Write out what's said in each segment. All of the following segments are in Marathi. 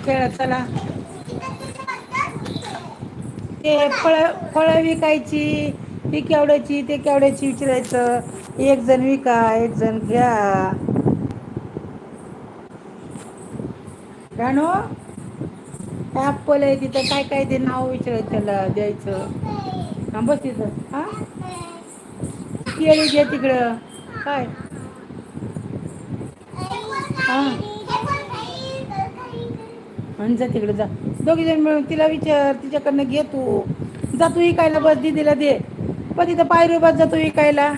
खेळा चला. ते फळं विकायची, ही केवड्याची ते केवड्याची विचारायचं, एक जण विका एक जण घ्या. राणू, ॲपल आहे तिथं काय काय ते नाव विचारायचं त्याला द्यायचं. हा बस तिथं. हा केळी घे तिकडं. काय हा आणि जा तिकडे जा. दोघी जण मिळून तिला विचार, तिच्याकडनं घे तू. जा तू विकायला बस, दीदीला दे. बस तिथं पायरीवर बस जा तू विकायला.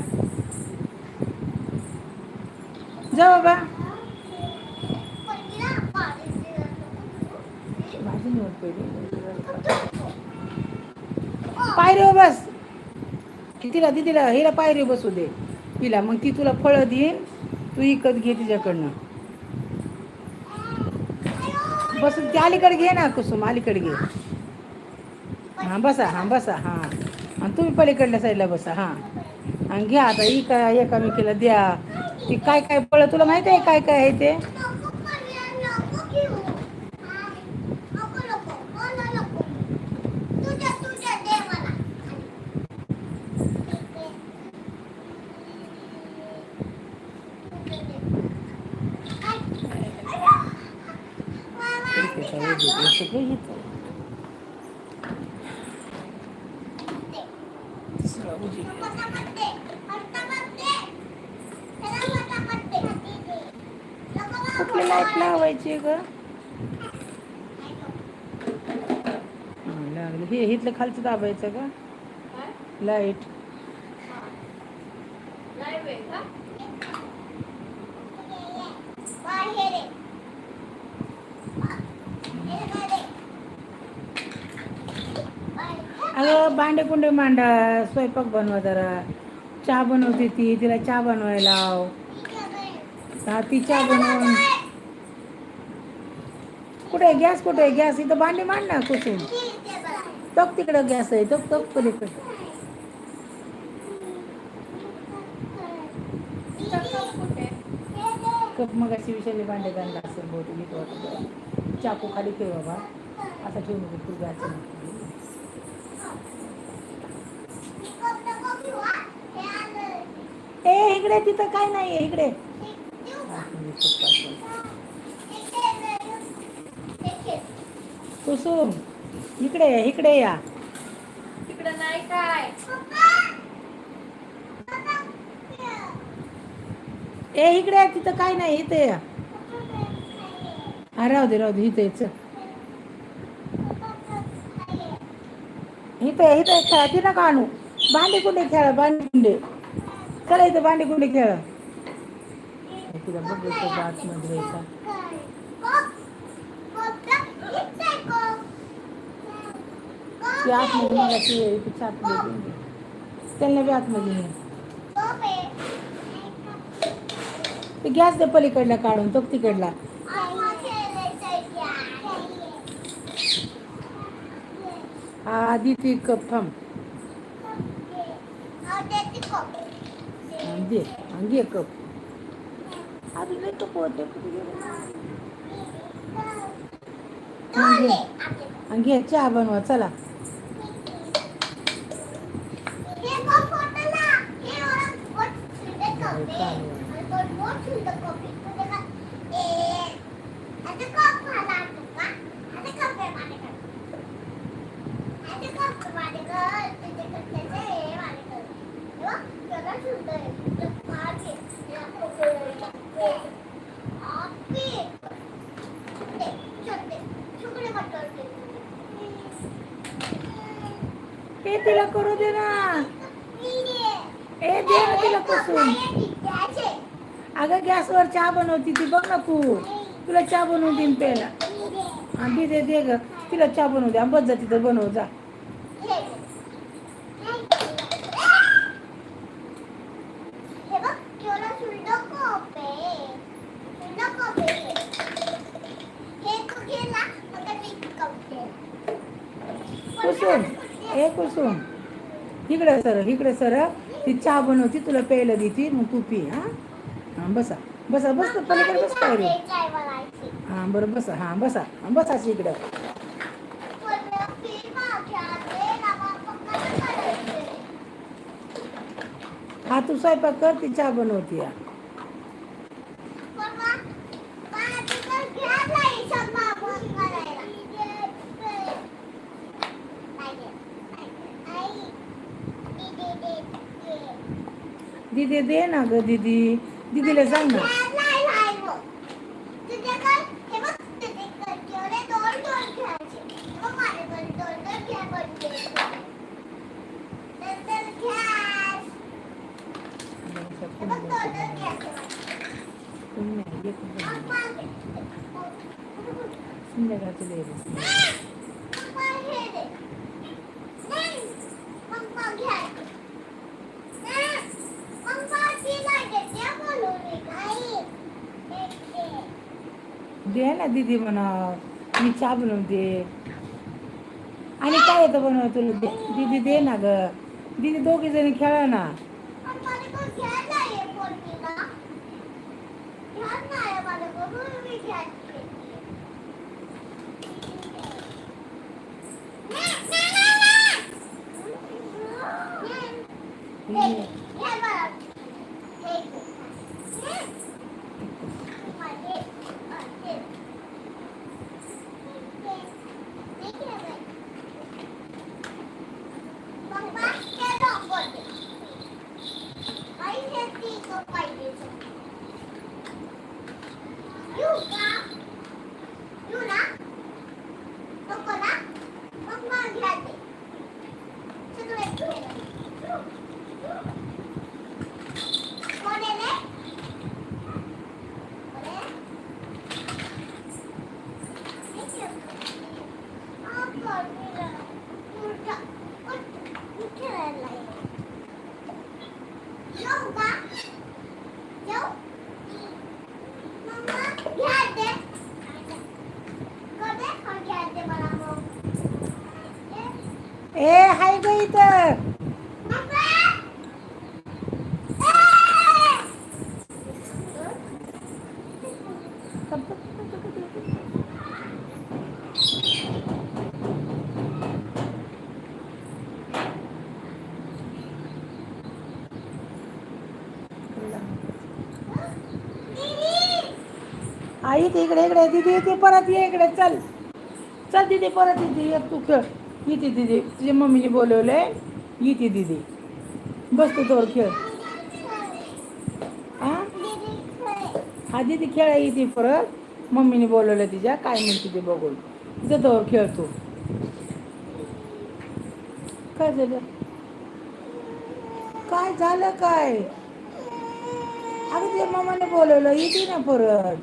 जा बाबा. भाजी निवड पहिली. पायरीवर बस. तिला दीदीला हिला पायरीवर बसू दे. तिला मग ती तुला फळं देईन, तू विकत घे तिच्याकडनं. बसून ती अलीकडे घे ना कुसुम, अलीकडे घे. हां बसा, हां बसा, हां. आणि तुम्ही पलीकडल्या साईडला बसा. हां आणि घ्या आता एकामेकीला द्या. ती काय काय फळं तुला माहिती आहे काय काय आहे ते? कुठली लाईट लावायची ग? लागलं हे इथलं खालचं दाबायचं का लाईट? अगं भांडे कुंडे मांडा, स्वयंपाक बनवा जरा. चहा बनवते ती, तिला चहा बनवायला लाव. हा ती चहा बनवून कुठे गॅस कुठे आहे? गॅस इथं भांडी मांड ना कुठून. बघ तिकडं गॅस आहे, तो पलीकडे. कप मगाशी विषयाने भांडे घालला असेल बहुतेक इथं वाटतं. चाकू खाली ठेव बाबा, असा ठेवू नको तू गॅस. ए इकडे तिथं काय नाहीये इकडे. कुसुम इकडे इकडे या. तिकडं नाही काय. ए इकडे आहे, तिथं काय नाही इथे या. हा राहू दे इथे ये, चल. इथे इथे खेळा, ती नका आणू. भांडी कुंडे खेळा, भांडी कुंडे. चला इथं भांडी कुंडे खेळा. तिला बघायचं आतमध्ये आहे का. ती आतमध्ये मगाशी इथे छापली त्यांना बी आतमध्ये नाही. ते गॅस दे पलीकडला काढून तो तिकडला. हा आधी ती कप थांब. दे घे कप. अजून लई कप होते कुठे गेले. घे चहा बनवा चला. हे तिला करू दे ना. ए दे ना तिला पुसून. अगं गॅसवर चहा बनवती ती बघ ना तू. तुला चहा बनवून देईन प्यायला. हा दे ग तिला चहा बनवू दे. बस जा तिथं बनव जा. कुसुम ए कुसुम इकडे सर ती चहा बनवती तुला प्यायला देती मग तू पी. हा बसा बसा बस पलीकडे बस पायरी. हां बरं बसा, हां बसा, बसाच इकडं. हा तू स्वयंपाक कर, ती चहा बनवते. दीदी दे ना ग, दीदी दीदीला सांग ना. संध्याकाळचं द्यायचं. दे ना दीदी म्हणा, मी चहा बनवते. आणि काय येतं बनव तुला? दीदी दे ना ग, दीदी दोघी जणी खेळा ना. ए हाय ग इथं. आई ते इकडे इकडे दीदी ते परत ये इकडे चल. चल दीदी परत येते, एक तू खेळ. येते दीदी, तुझ्या मम्मीने बोलवलंय. येते दीदी, बस तू तोवर खेळ. हा दीदी खेळा येते परत. मम्मीने बोलवलं तिच्या, काय म्हणते ते बघून. तुझं तोवर खेळ तू. काय झालं? काय झालं काय? अगं तुझ्या मम्माने बोलवलं, येते ना परत.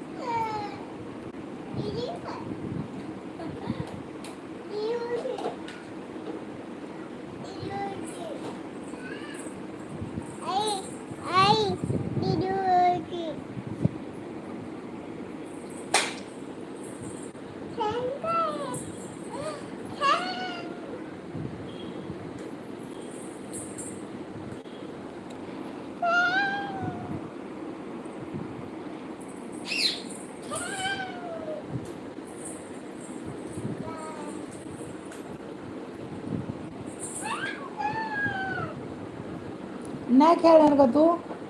नाही खेळणार का तू?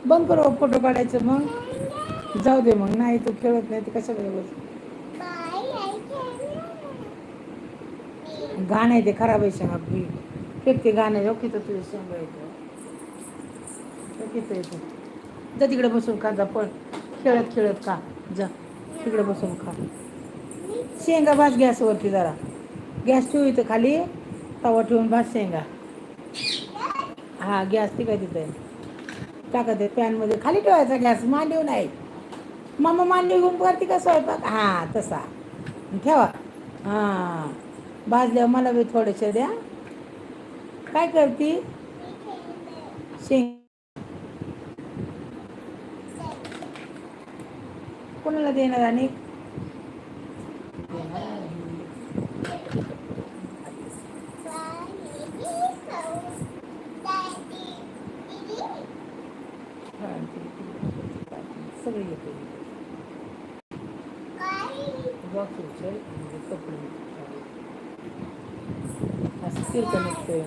बंद कर फोटो काढायचं मग. जाऊ दे मग, नाही तू खेळत नाही तर कशाला बस. गाणं आहे ते खराब आहे शेंगा. फेकते गाणं योग्य तर तुझ्या शेंगा येतो. येतो जा तिकडे बसून खा, जा पण खेळत खेळत खा. जा तिकडे बसून खा. शेंगा भाज गॅसवरती जरा. गॅस ठेवू इथं खाली, तवा ठेवून भाज शेंगा. हा गॅस ती काय तिथे टाकत आहे पॅनमध्ये. खाली ठेवायचा गॅस, मांडीव नाही. मम्मा मांडीव घेऊन करते का स्वयंपाक? हा तसा ठेवा. हां भाजल्यावर मला बी थोडेसे द्या. काय करती? शेंग कोणाला देणार आणि? सगळे येते. कपडे असं तिरकं निघतंय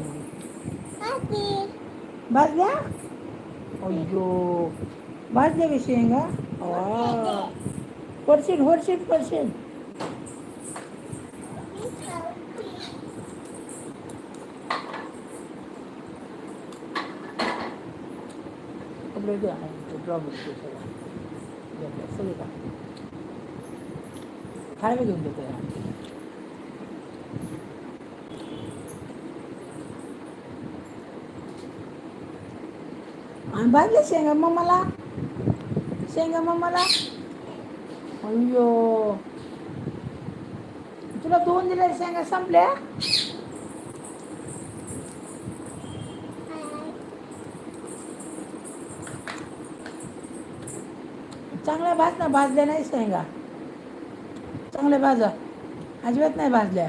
भाजल्या अय्यो भाजल्या का शेंगा पडशील होरशील पडशील कपडे द्या ड्रॉप सगळी का खायला घेऊन देतो आणि भाजले शेंगा मम्माला अय्यो तुला 2 दिल्या शेंगा संपल्या चांगल्या भाज ना भाजल्या नाही शेंगा चांगल्या भाजा अजिबात नाही भाजल्या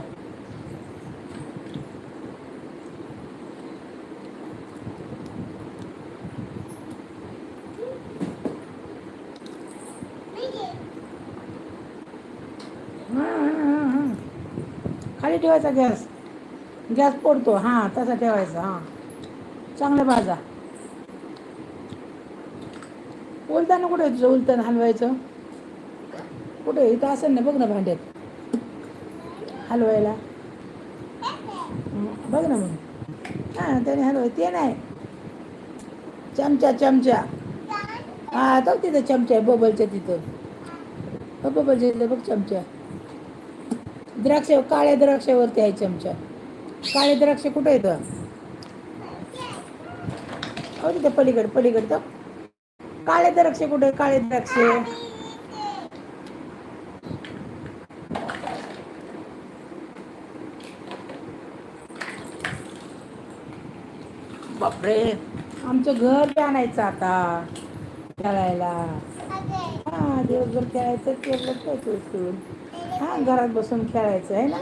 हां खाली ठेवायचा गॅस पडतो हां तसा ठेवायचा हां चांगल्या भाजा उलताना कुठे तुझं उलताना हलवायचं कुठे इथं असेल ना बघ ना भांड्यात हलवायला बघ ना मग हां त्याने हलवाय ते नाही चमचा हां तो तिथं चमचा आहे बबलच्या तिथं बबलच्या तिथं बघ चमचा काळ्या द्राक्षावरती आहे चमचा काळे द्राक्ष कुठे येतं हो तिथं पलीकडे तर काळे द्राक्ष कुठे काळे द्राक्ष बापरे आमचं घर बी आणायचं आता खेळायला हां दिवसभर खेळायचं खेळायचं हां घरात बसून खेळायचं आहे ना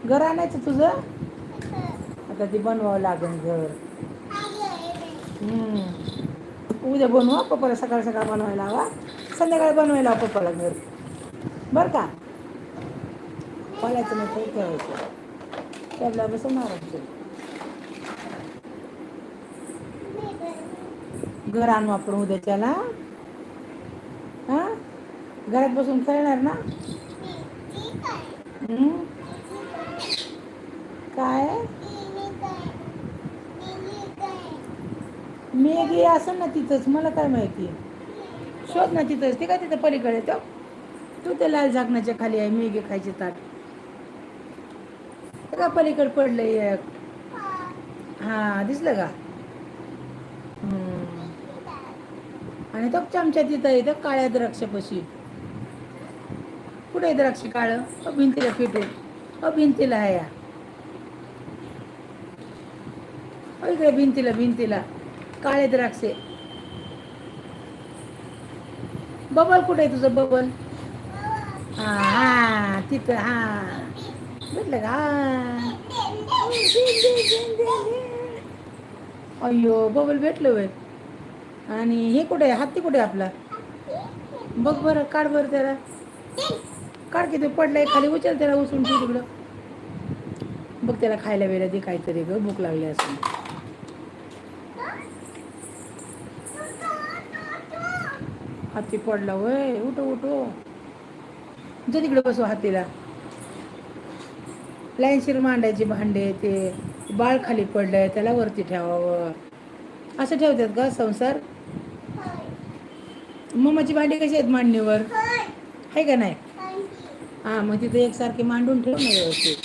घर आणायचं तुझं आता ते बनवावं लागेल घर उद्या बनवा पप्पाला सकाळ बनवायला हवा संध्याकाळी बनवायला हवा पप्पाला घर बरं का पाल्याचं नाही ठेवायचं त्याला बसून मारायचं घर आणू आपण उद्याच्याला हां घरात बसून खेळणार ना काय मेगी असं ना तिथंच मला काय माहिती शोध ना तिथंच ते काय तिथं पलीकडे तो तू ते लाल झाकणाच्या खाली आहे मेगी खायचे ताट ते का पलीकडे पडलंय एक हां दिसलं का आणि तो चमचा तिथं आहे तर काळ्या द्राक्षापाशी कुठे द्राक्ष काळं भिंतीला फिटून भिंतीला आहे या इकडे भिंतीला काळे द्राक्षे बबल कुठे आहे तुझं बबल हां तिथं हां भेटलं का अय्यो बबल भेटलं वय आणि हे कुठे आहे हत्ती कुठे आहे आपला बघ बरं काढ बरं त्याला काढ किती पडलाय खाली उचल त्याला उचलून ठेव तिकडं बघ त्याला खायला वेळेला दे काहीतरी ग भूक लागली असं हत्ती पडला वय उठो जे तिकडे बसू हत्तीला लाईनशीर मांडायचे भांडे ते बाळ खाली पडलंय त्याला वरती ठेवावं असं ठेवतात का संसार मम्माची भांडी कशी आहेत मांडणीवर आहे का नाही हां मग तिथे एकसारखी मांडून ठेव ना व्यवस्थित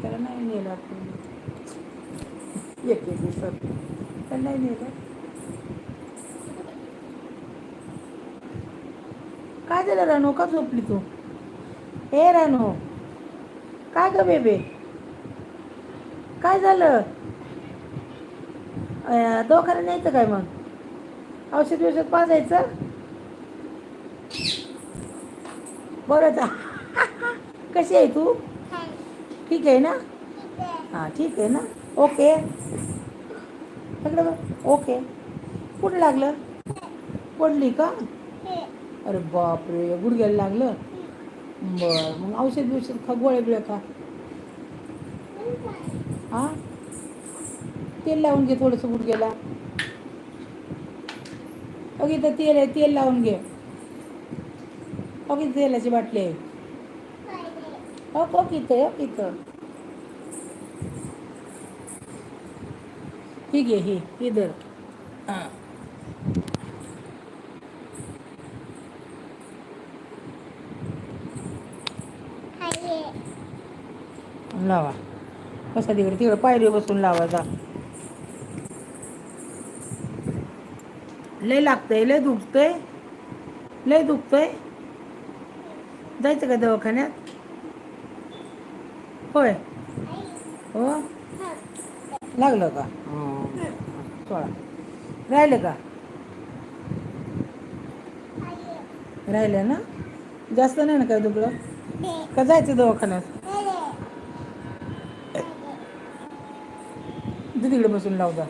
त्याला नाही नेलं आपण एक दिवसात त्याला नाही नेलं काय झालं रानू का झोपली तू हे रानू काय ग बेबे काय झालं दवाखान्यात न्यायचं काय मग औषध पाजायचं बरं कशी आहे तू ठीक आहे ना हां ठीक आहे ना ओके सगळं ओके कुठं लागलं पडली का अरे बापरे गुडघ्याला लागलं बरं मग औषध बिवषध खा, गोळ्या बिळ्या खा. हां तेल लावून घे थोडंसं गुडघ्याला. अगं इथं तेल आहे, तेल लावून घे. अगं तेलाची बाटली आहे. हो इथं. ही घे ही धर. हां लावा. बसा तिकडे पायरीवर बसून लावा जा. लय लागतंय, लय दुखतंय. लय दुखतंय. जायचं का दवाखान्यात? होय हो लागलं का? सोळा राहिलं का? राहिलं ना? जास्त नाही ना काय दुखलं? का जायचं दवाखान्यात? तिकडे बसून लाव जा.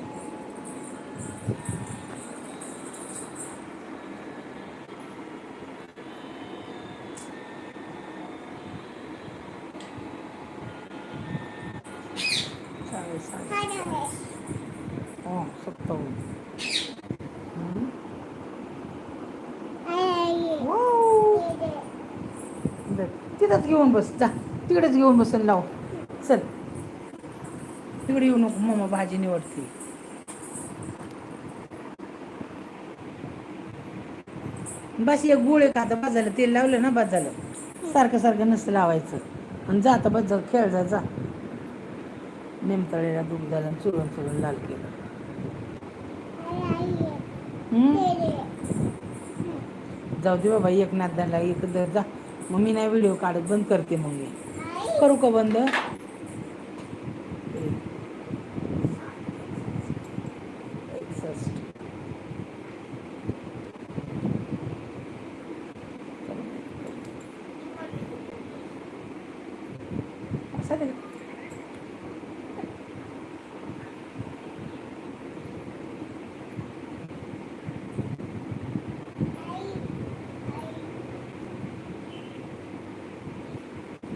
चालेल. हां 57. तिथंच घेऊन बस जा. तिकडेच घेऊन बसून लाव. चल तिकडे येऊ नको, मम्मा भाजी निवडते. बस एक गुळ आहे का आता, बस झालं. तेल लावलं ना बस झालं. सारखं सारखं नसतं लावायचं. आणि जा आता, बस जा, खेळ जा जा. निमताळीला दूध झालं, चुरून चुरून लाल केलं. जाऊ दे बाबा, एक नादाला एक धर जा. मग मी नाही व्हिडिओ काढत, बंद करते मग मी. करू का बंद?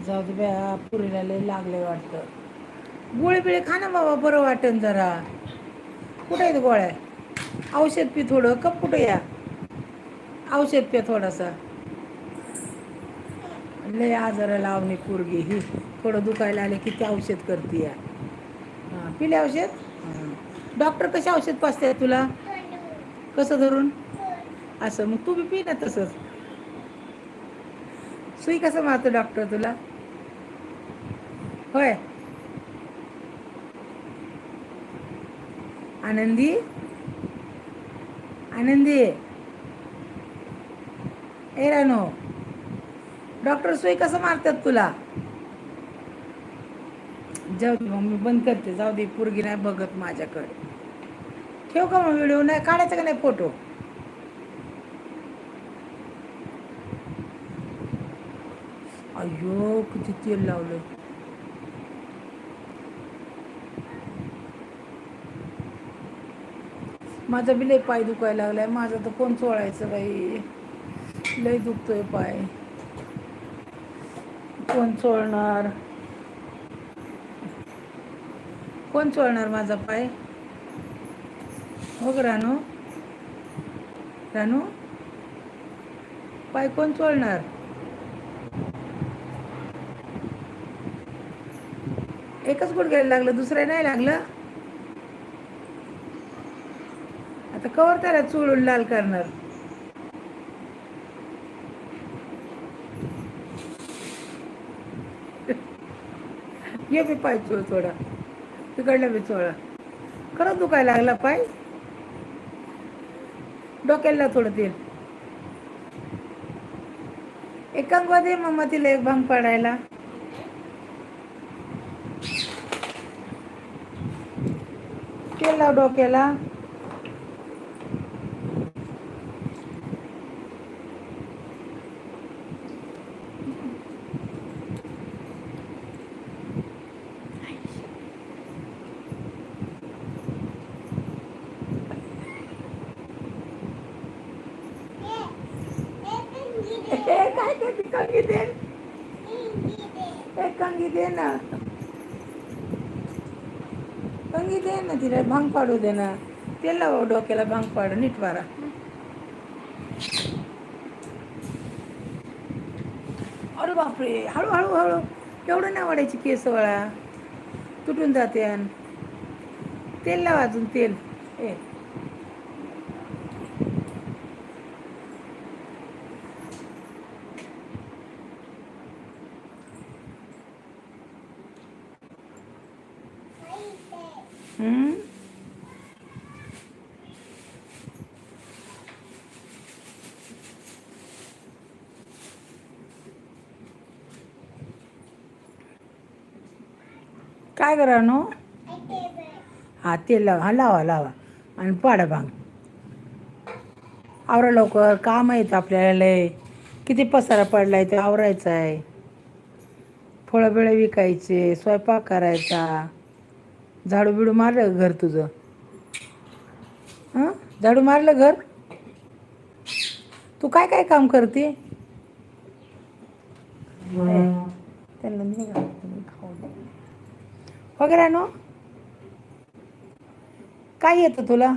जाऊ दे बाया, पुरीला लय लागले वाटतं. गोळी बिळे खा ना बाबा, बरं वाटेल जरा. कुठे आहेत गोळ्या? औषध पी थोडं. कप कुठे या? औषध प्या थोडासा. लय आजारा लावणी पोरगी ही. थोडं दुखायला आले किती औषध करते या. हां पिले औषध? हां. डॉक्टर कसे औषध पाजतात तुला? कसं धरून? असं मग तू बी पी ना तसंच. सुई कसं मारतो डॉक्टर तुला? होय. आनंदी आनंदी ए रानो, डॉक्टर सुई कसं मारतात तुला? जाऊ दे मग, मी बंद करते. जाऊ दे, पोरगी नाही बघत माझ्याकडे. ठेव का मग व्हिडिओ? नाही काढायचा का नाही फोटो? अय्यो किती तेल लावलं. माझा बी लय पाय दुखायला लागलाय. माझा तर कोण चोळायचं बाई. लय दुखतोय पाय. कोण चोळणार? कोण चोळणार माझा पाय? हो ग रानू. रानू, पाय कोण चोळणार? एकच गुडघ्याला लागलं, दुसरं नाही लागलं? आता कवर त्याला चोळून लाल करणार? ये मी पाय चोळ थोडा. तिकडला बी चोळा. खरंच दुखायला लागला पाय? डोक्याला लाव थोडं तेल. एक कंगवा दे मम्मा तिला, एक भांग पाडायला. तेल लाव डोक्याला. काय करते कंगी तेल? एक कंगी दे ना, कंगी दे ना, तिला भांग पाडू दे ना. तेल लावा डोक्याला, भांग पाड नीट मारा. अरे बापरे, हळू हळू हळू, एवढं नाही वाढायची केस वळा, तुटून जाते. तेल लावा अजून तेल. ए हम्म? काय करा नो. हा तेल लावा, हा लावा लावा आणि पाडा भांग. आवरा लवकर, काम आहेत आपल्याला लय. किती पसारा पडलाय ते आवरायचा आहे. फळं बिळं विकायचे, स्वयंपाक करायचा. झाडू बिडू मारलं घर तुझं? हं, झाडू मारलं घर? तू काय काय काम करते? त्यांना खाऊ वगैरे नो. काय येतं तुला?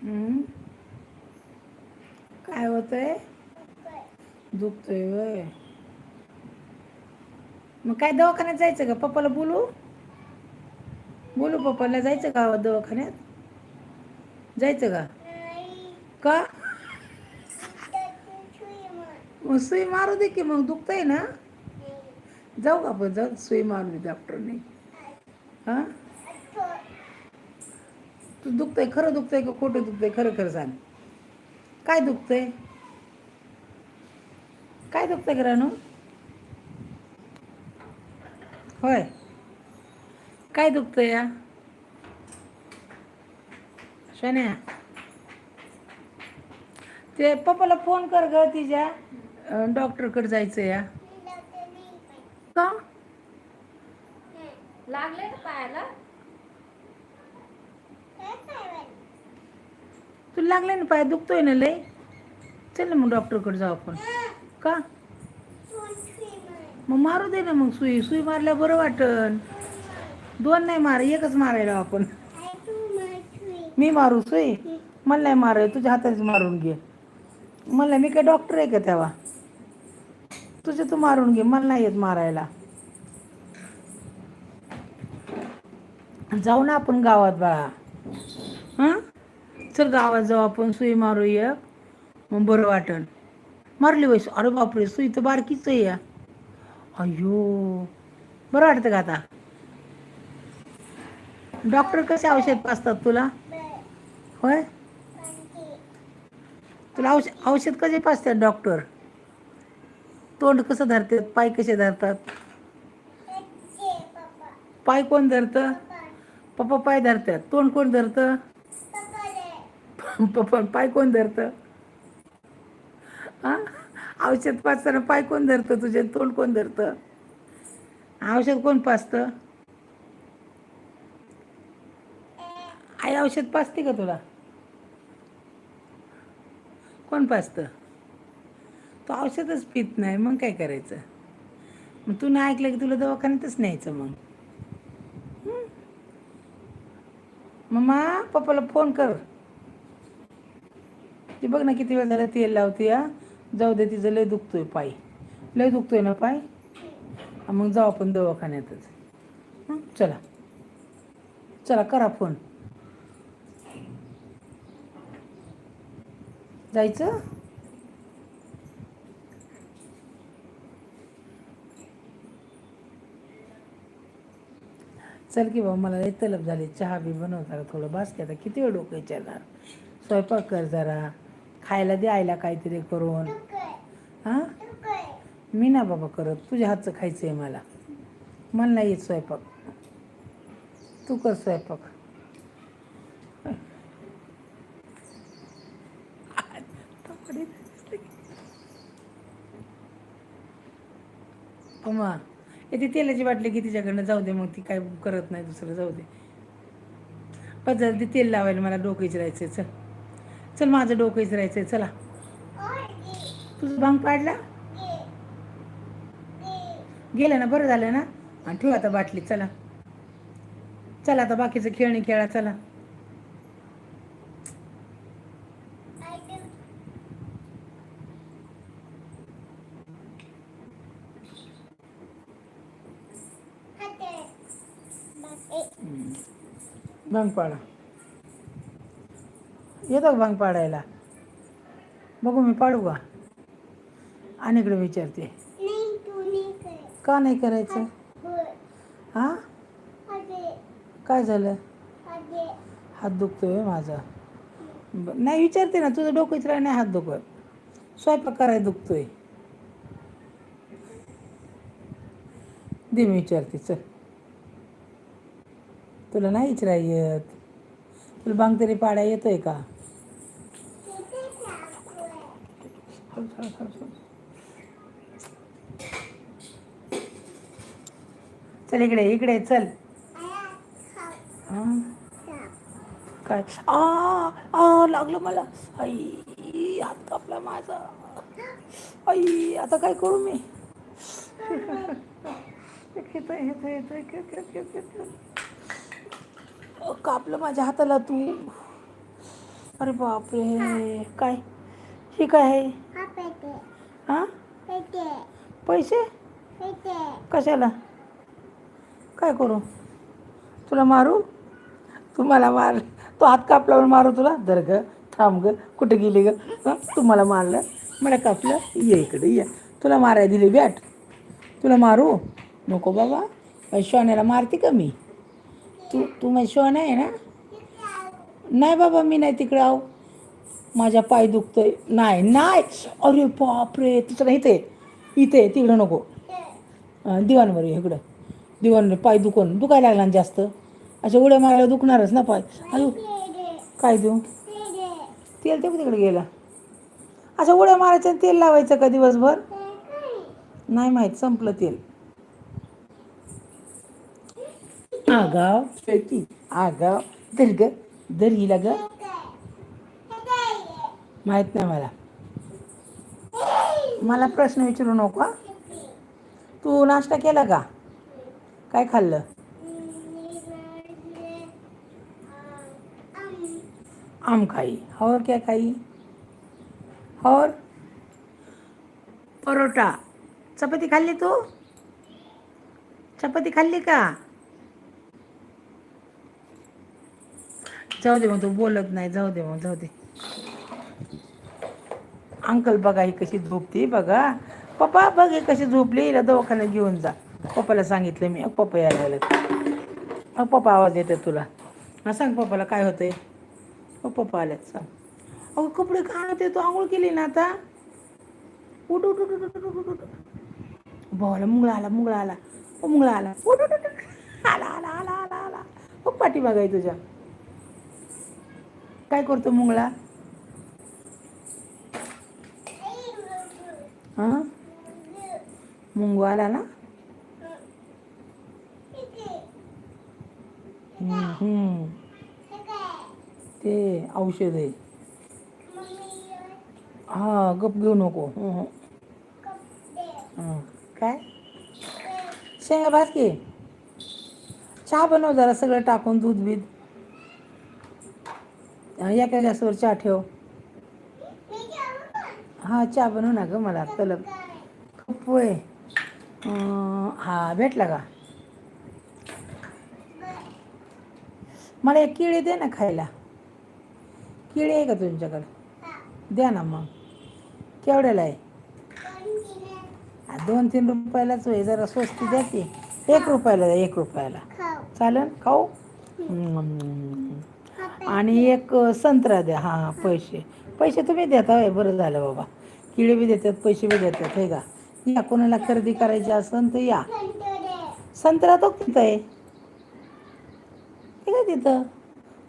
हं? काय होतंय? दुखतोय वय. मग काय दवाखान्यात जायचं का? पप्पाला बोलू? बोलू पप्पाला, जायचं गावात दवाखान्यात? जायचं का? का? मग सुई मारू दे की मग, दुखतंय ना. जाऊ का आपण, जाऊ सुई मारू दे डॉक्टरने. हां, तू दुखतंय, खरं दुखतंय का खोटं दुखतंय? खरं खरं सांग, काय दुखतंय? काय दुखतंय का रानू? होय, काय दुखतंय या शन्या? ते पप्पाला फोन कर ग तिच्या, डॉक्टरकडे जायचं या. का? लागले ना पायाला? तुला लागलंय ना पाय, दुखतोय ना लय. चल ना मग डॉक्टरकडे जाऊ आपण. का? मग मारू दे ना मग सुई, सुई मारल्यावर बरं वाटन. दोन नाही मार, एकच मारायला आपण. मी मारू सुई? मला नाही माराय, तुझ्या हातानेच मारून घे. मला, मी काय डॉक्टर आहे का तेव्हा? तुझे तू मारून घे, मला नाही येत मारायला. जाऊ ना आपण गावात बाळा. हां, चल गावात जाऊ आपण, सुई मारू एक, मग बरं वाटन. मारली वयस, अरे बापरे, सुई तर बारकीच आहे या. अय्यो, बरं वाटतं का आता? डॉक्टर कसे औषध पाजतात तुला? होय, तुला औषध कसे पाजतात डॉक्टर? तोंड कसं धरतात, पाय कसे धरतात? पाय कोण धरतं? पप्पा पाय धरतात. तोंड कोण धरतं? पप्पा, पाय कोण धरतं? हा, औषध पाजताना पाय कोण धरतं तुझे, तोंड कोण धरतं? औषध कोण पाजतं? आई औषध पाजते का तुला? कोण पाजतं? तू औषधच पित नाही, मग काय करायचं? मग तू नाही ऐकलं की तुला दवाखान्यातच न्यायचं मग. मम्मा, पप्पाला फोन कर. ती बघ ना किती वेळ झाला तेल लावते या. जाऊ दे, तिचं लय दुखतोय पाय. लय दुखतोय ना पाय? मग जाऊ आपण दवाखान्यातच. चला, चला करा फोन. जायचं? चल की बाबा, मला लई तलब झाली, चहा बी बनव जरा थोडं, बास की आता किती वेळ डोकं विचारणार. स्वयंपाक कर जरा, खायला दे आईला काहीतरी करून. हां, मी ना बाबा करत, तुझ्या हातचं खायचं आहे मला. मला नाही येत स्वयंपाक, तू कर स्वयंपाक. अम्मा, ती तेलाची बाटली की तिच्याकडनं, जाऊ दे मग, ती काय करत नाही दुसरं, जाऊ दे. जरा ती तेल लावायला मला डोकं विचारायचं. चल चल, माझं डोकं विचारायचं, चला. तुझं भांग पाडला गेलं ना, बरं झालं ना. आणि ठेव आता बाटली, चला चला, आता बाकीचं खेळणी खेळा, चला. भांग पाडा, येतो का भांग पाडायला? बघू मी पाडू का? आणि इकडे विचारते, का नाही करायचं? हां, काय झालं? हात दुखतोय माझा. नाही विचारते ना, तुझं डोकं विचारायला नाही हात दुखत, स्वयंपाक करायला दुखतोय. दे मी विचारते, चल. तुला नाही विचारायला येत? तुला भांग तरी पाडा येतोय का? चल इकडे, इकडे चल. हां, काय? लागलं मला. आई, हात कापला माझा. आई, आता काय करू मी? कापलं माझ्या हाताला तू. अरे बापरे, काय हे काय आहे? हां, पैसे कशाला? काय करू? तुला मारू? तू मला मार, तो हात कापल्यावर मारू तुला? धर ग, थांब ग, कुठे गेली ग? तू मला मारलं, मला कापलं, ये इकडे ये. तुला मारायला दिली बॅट, तुला मारू नको बाबा. शोन्याला मारते का मी? तू माझी शोन आहे ना? नाही बाबा, मी नाही तिकडे. आहो, माझ्या पाय दुखतोय. नाही नाही, अरे बापरे, तुझं नाही, इथे इथे तिकडं नको. दिवाणवर इकडं, दिवाणवर पाय दुखायला लागला ना जास्त. अशा उड्या मारायला दुखणारच ना पाय. अयो, काय देऊ? तेल ते तिकडे गेलं. अशा उड्या मारायचं, तेल लावायचं का दिवसभर? नाही माहीत, संपलं तेल. आगाव ती, आगाव. धर ग, धर हिला ग. माहीत नाही मला. मला प्रश्न विचारू नको. तू नाश्ता केला का? काय खाल्लं? आम खाई, और क्या खाई? और परोटा. चपाती खाल्ली तू? चपाती खाल्ली का? जाऊ दे मग, तू बोलत नाही, जाऊ दे मग, जाऊ दे. अंकल बघा ही कशी झोपती बघा. पप्पा बघ ही कशी झोपली, हिला दवाखान्यात घेऊन जा. पप्पाला सांगितलं मी, पप्पा यायला लागले. पप्पा आवाज देतात तुला. हा, सांग पप्पाला काय होतंय. पप्पा आल्यात, सांग. अगं कपडे घाण होते, तू आंघोळ केली ना आता? उठ उठ उठ उठ उठ उठ उठ. भावाला मुंगळा आला, मुंगळा आला, मुंगळा आला. उठ उठ उठ. आला आला आला आला आला. बघ पाठीमागं आहे तुझ्या. काय करतो मुंगळा? हां, मुंगू आला ना? ते औषध आहे. हा, गप घेऊ नको. काय? शेंगा भाज की. चहा बनव जरा, सगळं टाकून, दूध बीध. एका गॅसवर चहा ठेव. हा, चहा बनव ना ग, मला तलब. कप होय. हा, भेटला का? मला एक केळी दे ना खायला. केळी आहे का तुमच्याकडे? द्या ना मग. केवढ्याला आहे? 2-3 रुपयालाच होय, जरा स्वस्त द्या की. 1 रुपयाला द्या, 1 रुपयाला. चालेल खाऊ. हम्म. आणि एक संत्रा द्या. हां पैसे पैसे तुम्ही देता होय, बरं झालं बाबा. किडे बी देतात पैसे बी देतात हे का. या कोणाला खरेदी करायची असेल तर या. संत्रा तो तिथं आहे. ठीक आहे तिथं.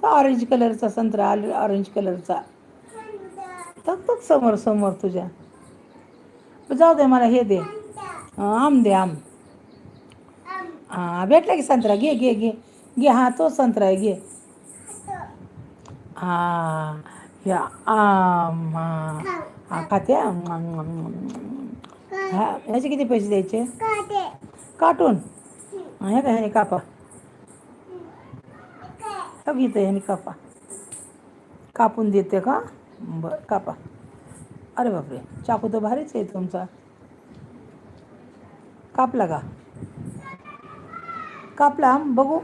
तो ऑरेंज कलरचा संत्रा, ऑरेंज कलरचा तो समोर समोर तुझ्या. जाऊ दे मला हे दे. आम दे आम. हां भेटला की संत्रा. घे घे घे घे. हां तोच संत्रा आहे घे. हां या आम. हां खाते. हा ह्याचे किती पैसे द्यायचे. काटून हे काय ह्याने कापा. घेतं ह्याने कापा. कापून देते का. बरं कापा. अरे बापरे चाकू तर भारीच आहे तुमचा. कापला का. कापला बघू.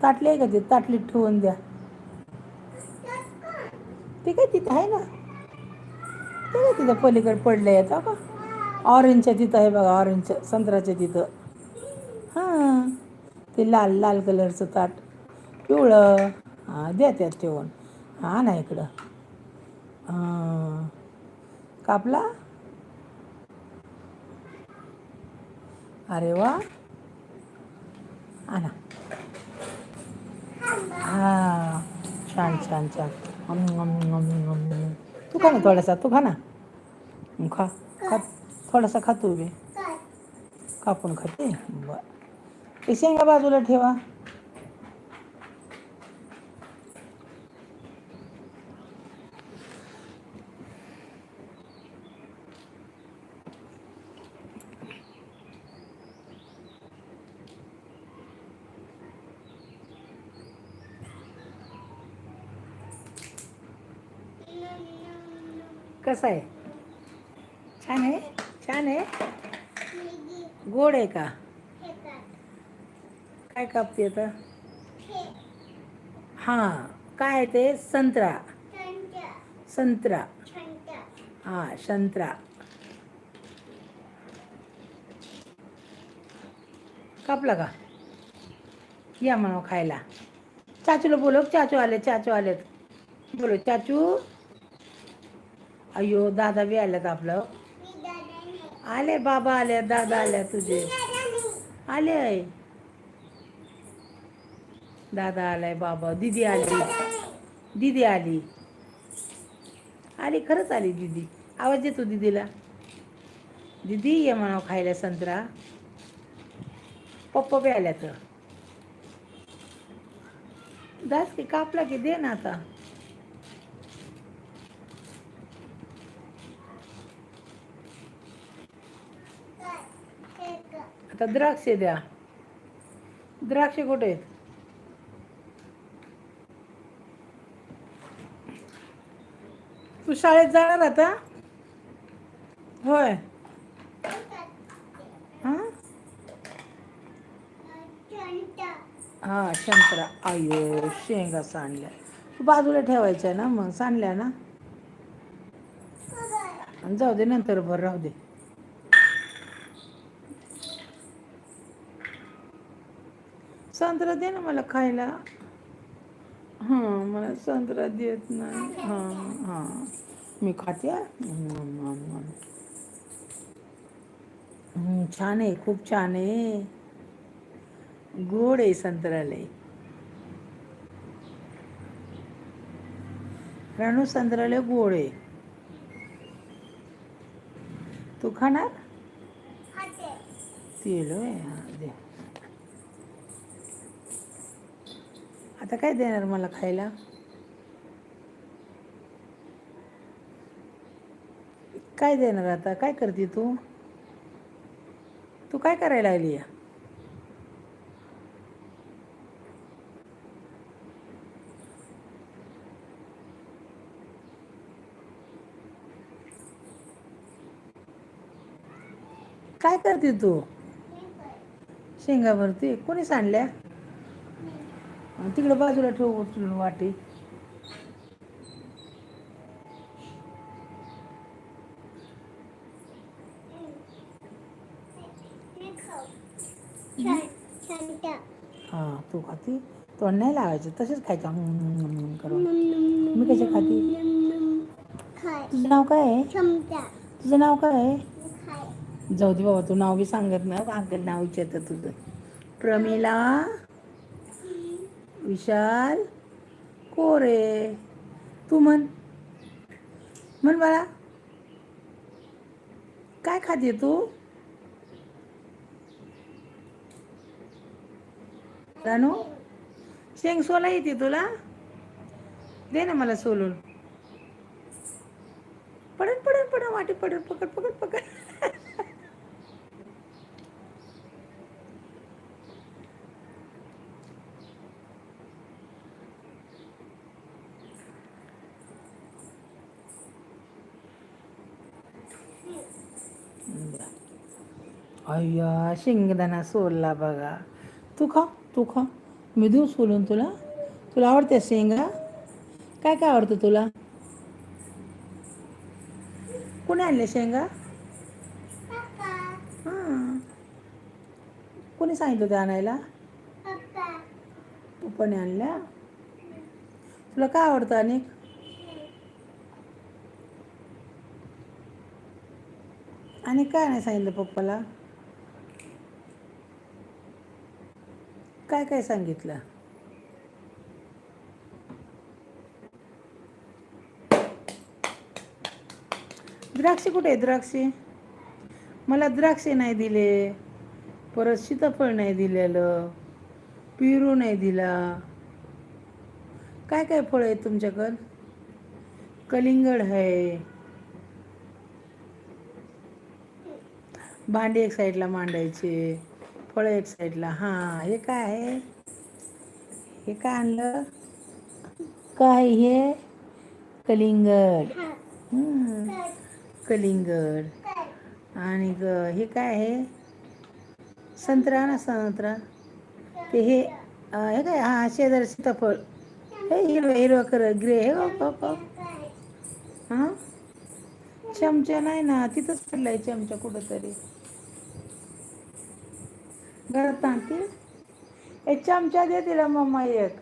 ताटली आहे का ते. ताटलीत ठेवून द्या. ते काय तिथं आहे ना. ते काय तिथं पलीकडे पडलं येतं का. ऑरेंजच्या तिथं आहे बघा. ऑरेंज संत्र्याच्या तिथं. हां ते लाल लाल कलरचं ताट. पिवळं. हां द्या त्यात ठेवून. हां ना इकडं. हां कापला. अरे वा. आणा. हां छान छान छान. तू खा ना थोडासा. तू खा ना. खा खा. थोडासा खा तू बी. कापून खाते. बरं ते शेंगा बाजूला ठेवा. कसं आहे. छान आहे. छान आहे. गोड आहे का. काय कापते आता. हां काय आहे ते. संत्रा. संत्रा. हां संत्रा. कापला का. या म्हणून खायला. चाचूला बोलव. चाचू आले. चाचू आलेत. बोलो चाचू. अय्यो दादा बी आल्यात आपलं. आले बाबा आले. दादा आल्या तुझे. आले दादा आलाय. बाबा दीदी आली. दीदी आली. आली खरंच आली दीदी. आवाज देतो दीदीला. दीदी ये म्हणावं खायला संत्रा. पप्पा बी आल्यात. दास की कापला की दे ना आता. आता द्राक्ष द्या. द्राक्ष कुठे आहेत. तू शाळेत जाणार आता. होय. हां हां संत्रा. अय्यो शेंगा सांडल्या. तू बाजूला ठेवायच्या ना मग. सांडल्या ना. जाऊ दे नंतर बरं राहू दे. संत्रा दे ना मला खायला. हां मला संत्रा देत नाही. हां हां मी खाते. छान आहे. खूप छान आहे. गोड आहे संत्रा लय. रानू संत्रा लय गोड आहे. तू खाणार. तेल होय. हां दे. आता काय देणार मला खायला. काय देणार आता. काय करते तू. तू काय करायला लागली. काय करते तू. शेंगा भरते. कोणी सांडल्या. तिकडं बाजूला ठेव उचलून वाटी. हां तू खाती तोंड नाही लावायचं तसेच खायचं करून मी कशी खाती तुझं नाव काय आहे तुझं नाव काय आहे जाऊ दे बाबा तू नाव बी सांगत ना अंकल नाव विचारतं तुझं प्रमिला विशाल कोरे तू म्हण बाळा काय खाते तू रानू शेंग सोला येते तुला दे ना मला सोलून पडत पडत पडत वाटे पडत पकड पकड पकड अय्या शेंगदाणा सोलला बघा तू खा मी देऊ सोलून तुला तुला आवडते शेंगा काय काय आवडतं तुला कोणी आणले शेंगा हां कोणी सांगितलं ते आणायला पप्पाने आणल्या तुला काय आवडतं अनेक आणि काय नाही सांगितलं पप्पाला काय काय सांगितलं द्राक्षे कुठे आहे द्राक्षे मला द्राक्षे नाही दिले परत सीताफळ नाही दिलेलं पेरू नाही दिला काय काय फळ आहेत तुमच्याकडं कलिंगड आहे भांडी एक साईडला मांडायचे फळं एक साईडला हां हे काय आहे हे काय आणलं काय हे कलिंगड कलिंगड आणि हे काय आहे संत्रा ना संत्रा ते हे काय हां शेजारी सीताफळ हे हिरवं हिरवं ग्रे हे हां चमचा नाही ना तिथंच पडलाय चमचा कुठंतरी घरात आणते एक चमचा दे तिला मम्मा एक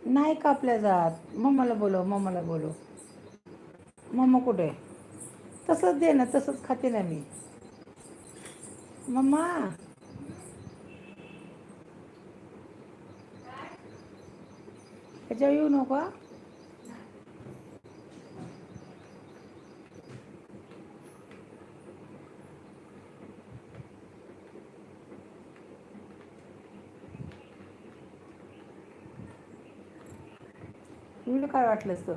नाही कापल्या जात मम्माला बोलव मम्मा कुठे तसंच दे ना तसंच खाते ना मी मम्मा ह्याच्यावर येऊ नको तुला काय वाटलंस तर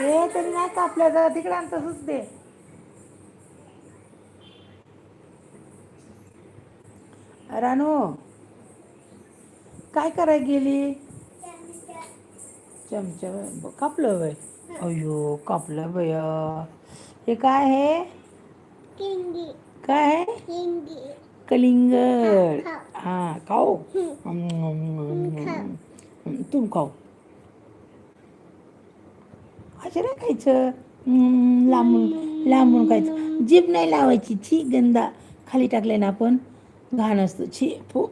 ए तरी नाही कापल्या जरा तिकडे आणि तसंच दे रानू काय करायला गेली चमचा कापलं बाय अयो कापलं बया हे काय आहे काय आहे कलिंगड हां खाऊ तुम खाऊ असे नाही खायचं लांबून लांबून खायचं जीभ नाही लावायची छी गंदा खाली टाकले ना आपण घाण असतं छी फो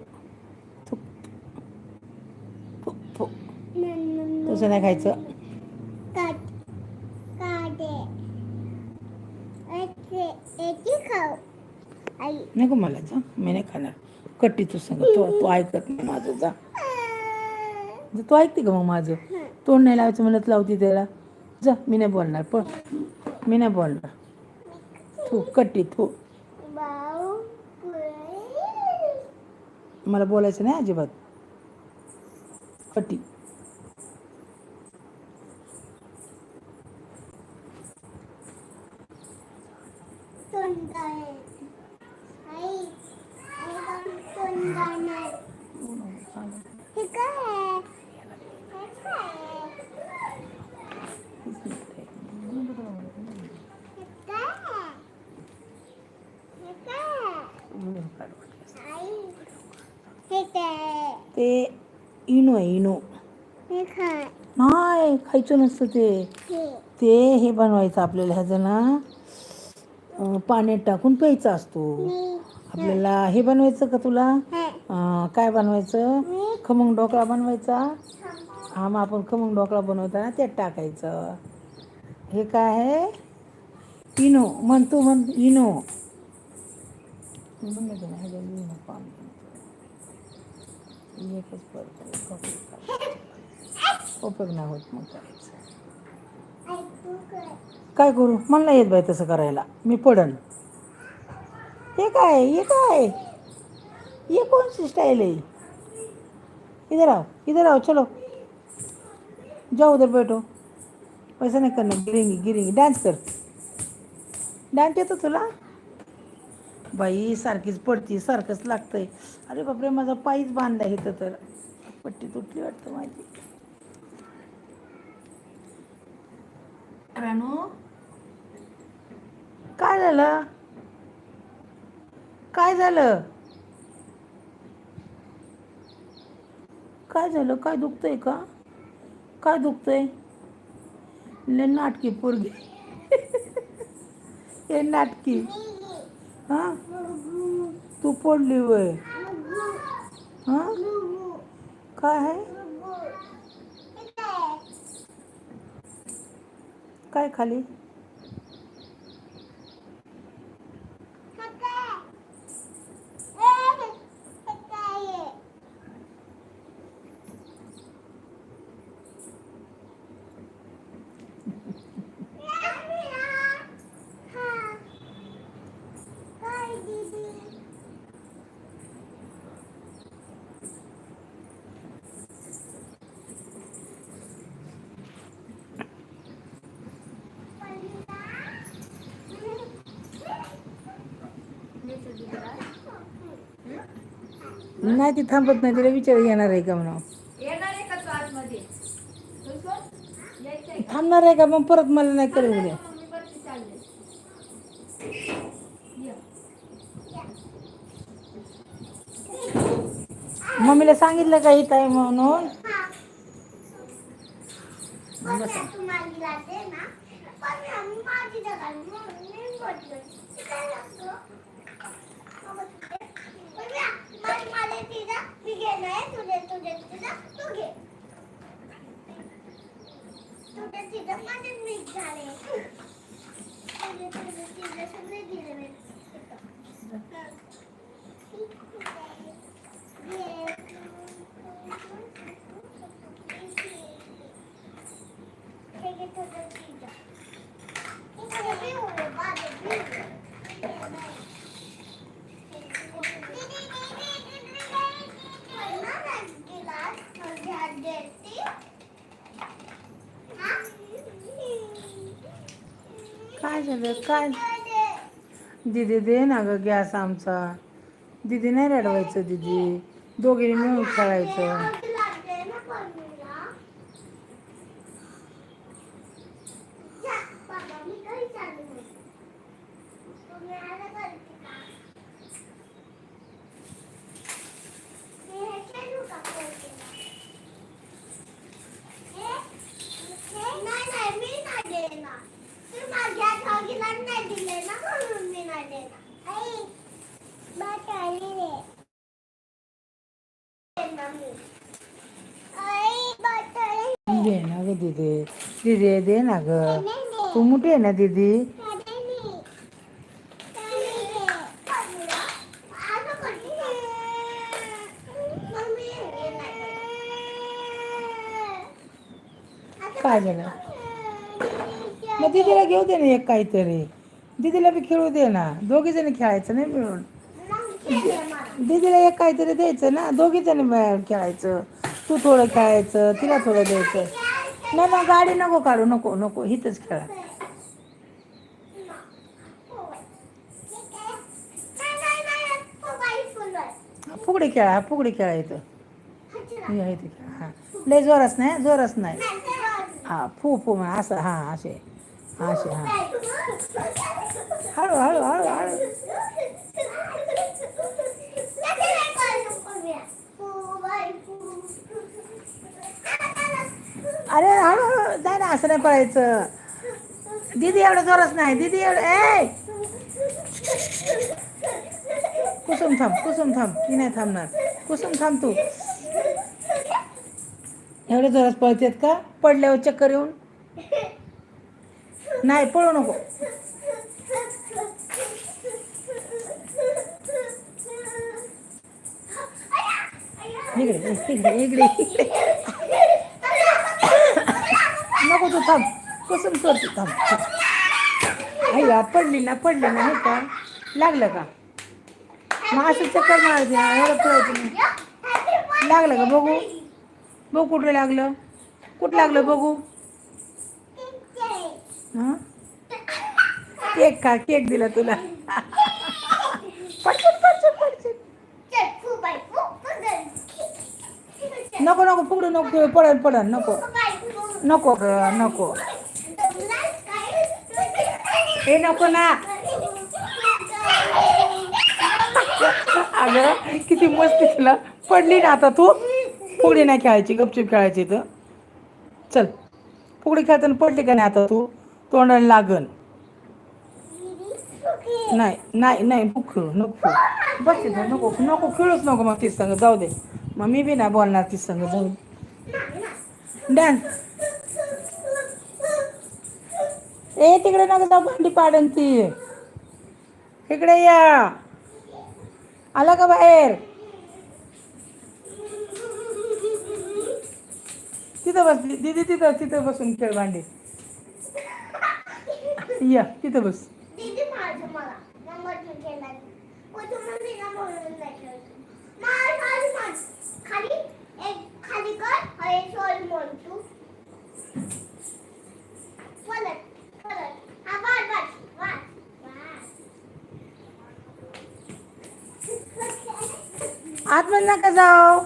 फो फो फो तसं नाही खायचं नको मला जा मी नाही खाणार कट्टी तू सांग तू ऐकत नाही माझं जा तू ऐकते का मग माझं तोंड नाही लावायचं म्हणत लावते त्याला जा मी नाही बोलणार पण मी नाही बोलणार तू कट्टी तू मला बोलायचं नाही अजिबात कट्टी ते इनो आहे इनो. नाही खायचं नसतं ते. ते हे बनवायचं आपल्याला ह्याचं ना पाण्यात टाकून प्यायचा असतो. आपल्याला हे बनवायचं का तुला? काय बनवायचं? खमंग ढोकळा बनवायचा. हा मग आपण खमंग ढोकळा बनवताना त्यात टाकायचं. हे काय आहे? इनो म्हण तू म्हण इनो. उपयोग नाही होत मग करायचं. काय करू? मला नाही येत बाई तसं करायला. मी पडन. हे काय? हे काय? ये कौन सी स्टाइल है? इधर आओ, इधर आओ, चलो जाओ उधर बैठो. वैसा नाही करणार, गिरेंगी गिरेंगी. डान्स कर. डान्स येतो तुला? बाई सारखीच पडती, सारखंच लागतंय. अरे बापरे, माझा पायच बांधला इथं तर. पट्टी तुटली वाटतं माझी. रानू काय झालं? काय झालं? काय झालं? काय दुखतंय का? काय दुखतंय? लय नाटकी पोरगी. हे नाटकी. हा तू पडली वय. हा काय आहे? काय खाली? नाही ती थांबत नाही, तिला विचार येणार आहे का म्हणून. थांबणार आहे का मग परत मला नाही करू दे. मम्मीला सांगितलं का इथं आहे म्हणून? काय झालं? काय दीदी दे ना ग गॅस आमचा. दीदी नाही रडवायचं. दीदी दोघींनी मिळून खेळायचं. दे ना ग दीदी. दीदी दे ना ग. तू मोठी आहे ना दीदी. काय झालं? मग दीदीला घेऊ दे ना एक काहीतरी. दीदीला बी खेळू दे ना. दोघी जणी खेळायचं नाही मिळून. दीदीला एक काहीतरी द्यायचं ना. दोघी जणी मिळून खेळायचं. तू थोडं खेळायचं, तिला थोडं द्यायचं. नाही मग गाडी नको काढू. नको नको इथंच खेळा. फुगडी खेळा. फुगडी खेळा इथं. इथे खेळा. हा लय जोरास नाही. जोरास नाही. हा फू फू असं. हा असे असे. हा हळू हळू हळू हळू. असं नाही पळायचं. दीदी एवढं जोरच नाही. दीदी एवढं ए कुसुम थांब ती नाही थांबणार. कुसुम थांब तू. एवढ्या जोरात पळतेत का? पडल्यावर चक्कर येऊन. नाही पळू नको. इकडे इकडे इकडे नको तू थांब. कुसुम सोडते थांब. अय्या पडली ना हे का लागलं का? मग असं चक्कर मारायची ना एवढं पळायचं नाही. लागलं का बघू. बघू कुठं लागलं. कुठं लागलं बघू. हां केक खा. केक दिला तुला. पडशील पडशील पडशील. नको नको फुगडू नको. पडन पडन नको. नको ग नको. हे नको ना. अगं किती मस्ती तुला. पडली ना आता तू. फुगडी नाही खेळायची. गपचूप खेळायची तर चल. फुगडी खेळताना पडली का नाही आता तू. तोंडाला लागन. नाही नाही नाही नको खेळू नको खेळू. बस तिथं नको नको खेळूच नको. मग तीच संग जाऊ दे. मग मी बी नाही बोलणार तीच संग जाऊ दे. डान्स ए तिकडे नको जाऊ. भांडी पाडन ती. इकडे या. आला का बाहेर. तिथं बस दीदी. तिथं बसून खेळ भांडी. या तिथं बस. आतमध्ये नका जाऊ.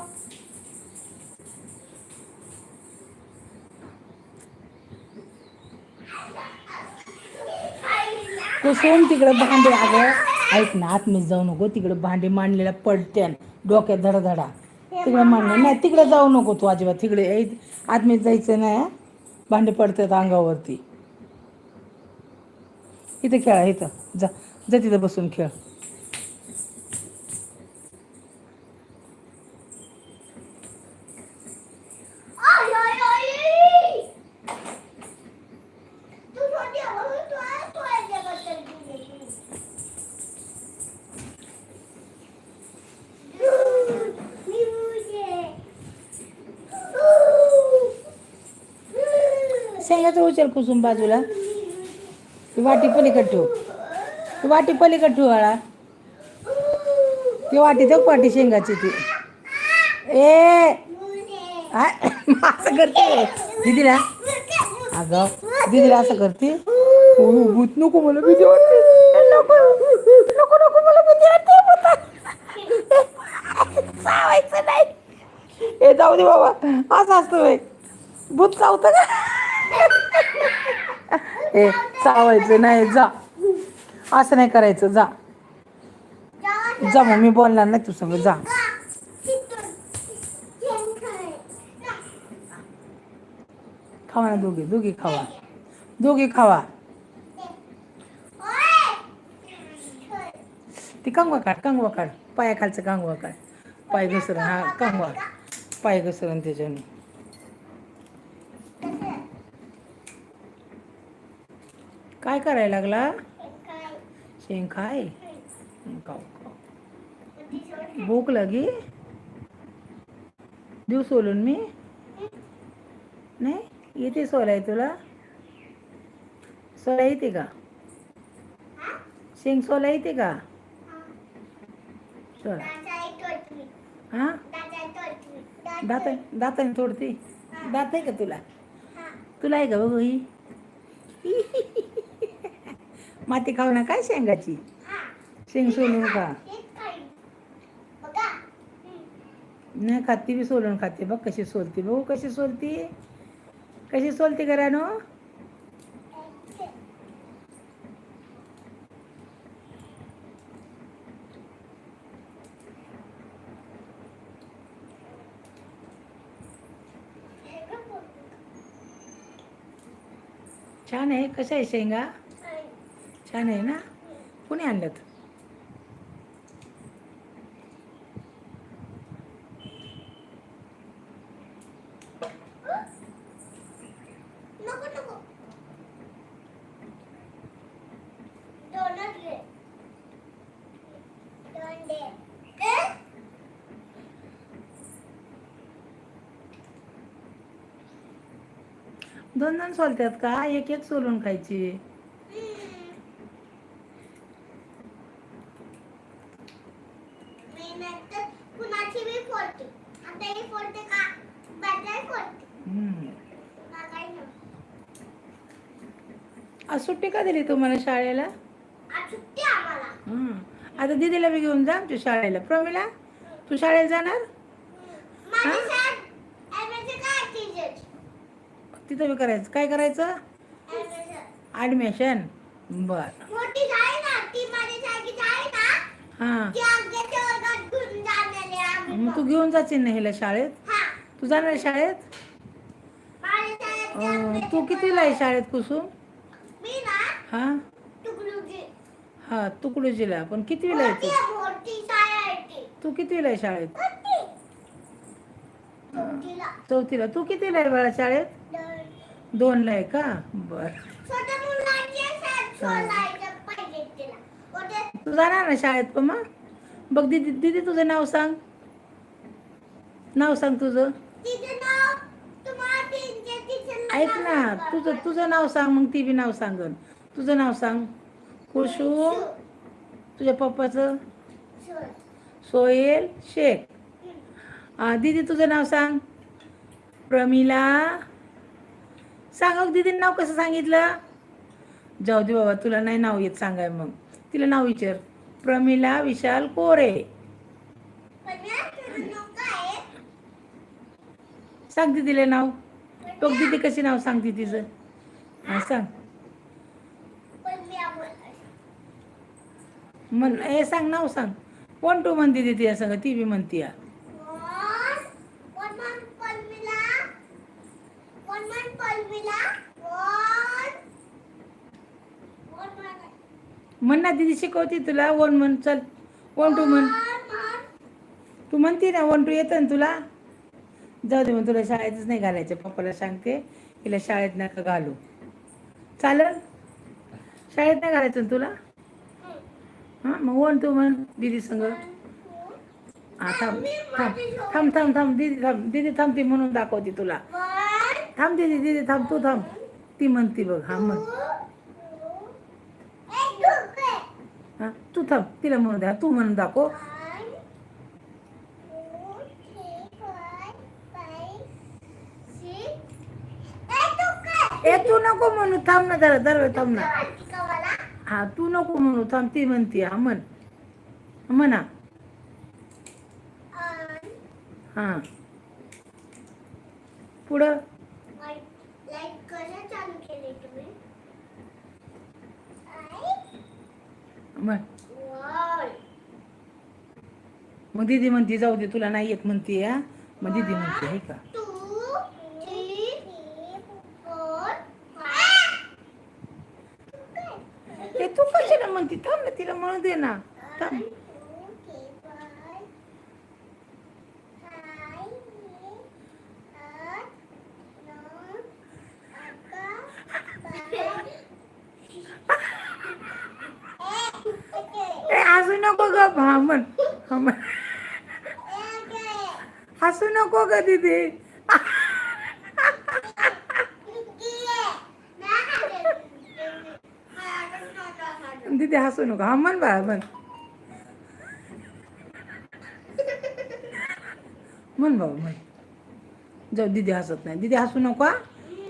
कुसुम तिकडे भांडे. अगं ऐक ना आतमध्ये जाऊ नको. तिकडे भांडे मांडलेला पडत्यान डोक्यात धडाधडा. तिकडे मांडलं नाही. तिकडे जाऊ नको तू अजिबात. तिकडे आतमध्ये जायचं नाही. भांडे पडतात अंगावरती. इथं खेळा इथं. जा जा तिथं बसून खेळ. शेंगाचं उचल कुसुम बाजूला. ती वाटी पलीकडे ठेव. ती वाटी पलीकडे ठेव बाळा. ती वाटी तर वाटी शेंगाची ती. ए असं करते दीदीला. अगं दीदीला असं करते. भूत नको मला भीती वाटते. नको नको नको मला भीती वाटते. चावायचं नाही. ए जाऊ दे बाबा. असं असतं भूत चावतं का. ए चावायचं नाही. जा असं नाही करायचं. जा जा. मग मी बोलणार नाही तू संग. जा. खावा ना दोघी खावा. दोघी खावा. ती कंगवा काढ. पायाखालचं कंगवा काढ. पाय घसरण. हा कंगवा. पाय घसरण त्याच्याने. काय करायला लागला. शेंग खाय. खाऊ भूक लगी. देऊ सोलून मी. नाही येते सोलाय तुला. सोला येते का. शेंग सोला येते का. सोला हां दाताने तोडते. दात आहे का तुला. तुला आहे का बघू ही. माती खाऊ ना काय शेंगाची. शेंग सोलून का. नाही खाती बी सोलून खाते. बघ कशी सोलते. बघू कशी सोलते. कशी सोलते घरानो. छान आहे. कशा आहे शेंगा? छान आहे ना. कुणी आणल्यात? दोन दोन सोलतात का? एक एक सोलून खायची. आज सुट्टी का दिली तुम्हाला शाळेला? आता दीदीला बी घेऊन जा आमच्या शाळेला. प्रमिला, तू शाळेला जाणार? तिथं बी करायचं. काय करायचं? ऍडमिशन. बर. हा, मग तू घेऊन जाशील ना हिला शाळेत? तू जाणार शाळेत? तू कितीला आहे शाळेत कुसुम? हा हा, तुकडोजीला. पण कितवीला आहे तू? तू कितवीला आहे शाळेत? चौथीला. तू कितीला आहे बाळा शाळेत? 2ला आहे का? बर. तू जाणार ना शाळेत? पण मग बघ दीदी, दीदी तुझं नाव सांग. नाव सांग तुझं. ऐक ना, तुझं नाव सांग. मग ती बी नाव सांगन. तुझं नाव सांग. कुसुम. तुझ्या पप्पाचं? सोहेल शेख. दीदी तुझं नाव सांग. प्रमिला. सांग दीदी नाव कसं सांगितलं? जाऊ दे बाबा, तुला नाही नाव येत सांगाय. मग तिला नाव विचार. प्रमिला विशाल कोरे. सांग दीदीला नाव. तो दीदी कशी नाव सांगते तिचं? हा सांग. म्हण. हे सांग, नाव सांग. 1 2 म्हणते दीदी या सांग. ती बी म्हणती. म्हण ना, दीदी शिकवते तुला. 1 म्हण. चल 1 2 म्हण. तू म्हणती ना 1 2 येतं ना तुला? जाऊ दे, मग तुला शाळेतच नाही घालायचं. पप्पाला सांगते तिला शाळेत नका घालू. चालेल? शाळेत नाही घालायचं ना तुला? हां, मग 1 2 म्हण दीदी संग. हा, थांब थांब थांब थांब थांब. दीदी थांब. दीदी थांबती म्हणून दाखवते तुला. थांब दीदी. दीदी थांब. तू थांब. ती म्हणती बघ. हा म्हण. हा, तू थांब. तिला म्हणू द्या. तू म्हणून दाखव. तू नको म्हणू. थांब ना जरा. जरा थांब ना. हा, तू नको म्हणू. थांब. ती म्हणती. हा म्हण. म्हणा. हा, पुढं. म्हण. मग दीदी म्हणती जाऊ दे, तुला नाही येत म्हणती. हा, मग दीदी म्हणते हे का. तू कशाला म्हणती? थांब ना, तिला म्हणू दे ना. थांब. हसू नको ग. हा म्हण. हा म्हण. हसू नको ग दीदी. दीदी हसू नको. हा म्हण बाळा म्हण. म्हण बाबा म्हण. जाऊ, दीदी हसत नाही. दीदी हसू नको.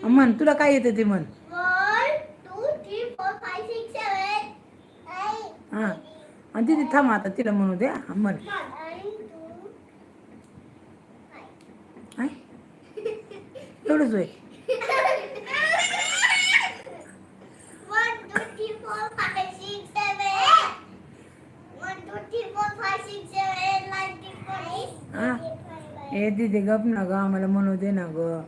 म्हण. तुला काय येतं ते म्हण. हा, आणि दीदी थांब आता. तिला म्हणू द्या. म्हण. एवढंच होय. ए दीदी गप ना ग. आम्हाला म्हणू दे ना ग.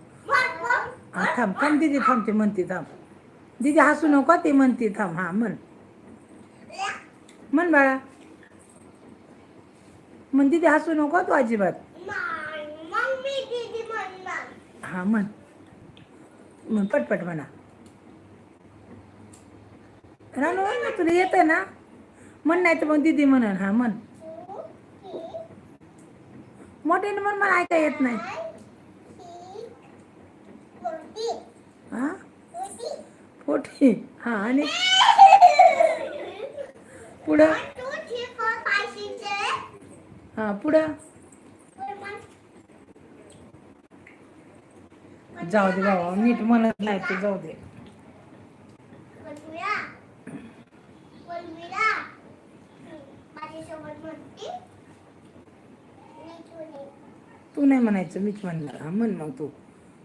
थांब थांब. दीदी थांबते म्हणते. थांब. दीदी हसू नको ते म्हणते थांब हा म्हण म्हण बाळा म्हण दीदी हसू नको तू अजिबात हा म्हण म्हण पटपट म्हणा रानू तुला येत आहे ना म्हण नाही तर मग दीदी म्हणन हा म्हण मोठ्याने म्हण मला ऐका येत नाही हा पोटी हा आणि पुढं हा पुढं जाऊ दे बाबा नीट म्हणत नाही ते जाऊ दे तू नाही म्हणायचं मीच म्हणणार हा म्हण मग तू